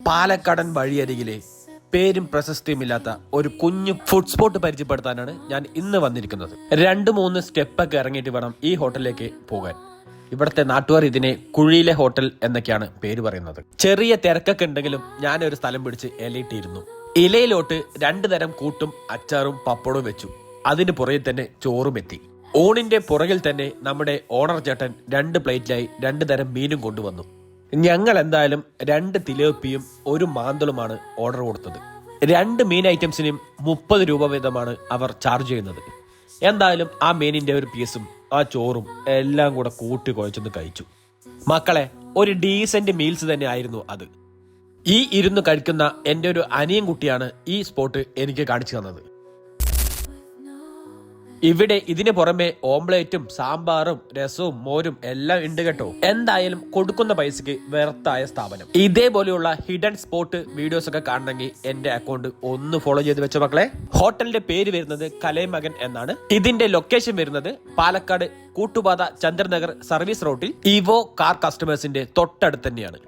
പാലക്കാടൻ വഴിയരികിലെ പേരും പ്രശസ്തിയുമില്ലാത്ത ഒരു കുഞ്ഞു ഫുഡ് സ്പോട്ട് പരിചയപ്പെടുത്താനാണ് ഞാൻ ഇന്ന് വന്നിരിക്കുന്നത്. 2-3 സ്റ്റെപ്പൊക്കെ ഇറങ്ങിയിട്ട് വേണം ഈ ഹോട്ടലിലേക്ക് പോകാൻ. ഇവിടുത്തെ നാട്ടുകാർ ഇതിനെ കുഴിയിലെ ഹോട്ടൽ എന്നൊക്കെയാണ് പേര് പറയുന്നത്. ചെറിയ തിരക്കൊക്കെ ഉണ്ടെങ്കിലും ഞാനൊരു സ്ഥലം പിടിച്ച് ഇലയിട്ടിരുന്നു. ഇലയിലോട്ട് 2 തരം കൂട്ടും അച്ചാറും പപ്പടവും വെച്ചു. അതിന് പുറകിൽ തന്നെ ചോറും എത്തി. ഊണിന്റെ പുറകിൽ തന്നെ നമ്മുടെ ഓണർ ചേട്ടൻ 2 പ്ലേറ്റിലായി 2 തരം മീനും കൊണ്ടുവന്നു. ഞങ്ങൾ എന്തായാലും 2 തിലോപ്പിയും 1 മാന്തളുമാണ് ഓർഡർ കൊടുത്തത്. 2 മീൻ ഐറ്റംസിനും 30 രൂപ വീതമാണ് അവർ ചാർജ് ചെയ്യുന്നത്. എന്തായാലും ആ മീനിന്റെ ഒരു പീസും ആ ചോറും എല്ലാം കൂടെ കൂട്ടി കുഴച്ചൊന്ന് കഴിച്ചു. മക്കളെ, ഒരു ഡീസന്റ് മീൽസ് തന്നെ ആയിരുന്നു അത്. ഈ ഇരുന്ന് കഴിക്കുന്ന എൻ്റെ ഒരു അനിയൻ കുട്ടിയാണ് ഈ സ്പോട്ട് എനിക്ക് കാണിച്ചു തന്നത്. ഇവിടെ ഇതിന് പുറമെ ഓംപ്ലേറ്റും സാമ്പാറും രസവും മോരും എല്ലാം ഉണ്ട് കേട്ടോ. എന്തായാലും കൊടുക്കുന്ന പൈസക്ക് വെറുത്തായ സ്ഥാപനം. ഇതേപോലെയുള്ള ഹിഡൻ സ്പോട്ട് വീഡിയോസ് ഒക്കെ കാണണമെങ്കിൽ എന്റെ അക്കൗണ്ട് ഒന്ന് ഫോളോ ചെയ്ത് വെച്ച മക്കളെ. ഹോട്ടലിന്റെ പേര് വരുന്നത് കലൈമകൻ എന്നാണ്. ഇതിന്റെ ലൊക്കേഷൻ വരുന്നത് പാലക്കാട് കൂട്ടുപാത ചന്ദ്രനഗർ സർവീസ് റോഡിൽ ഇവോ കാർ കസ്റ്റമേഴ്സിന്റെ തൊട്ടടുത്ത് തന്നെയാണ്.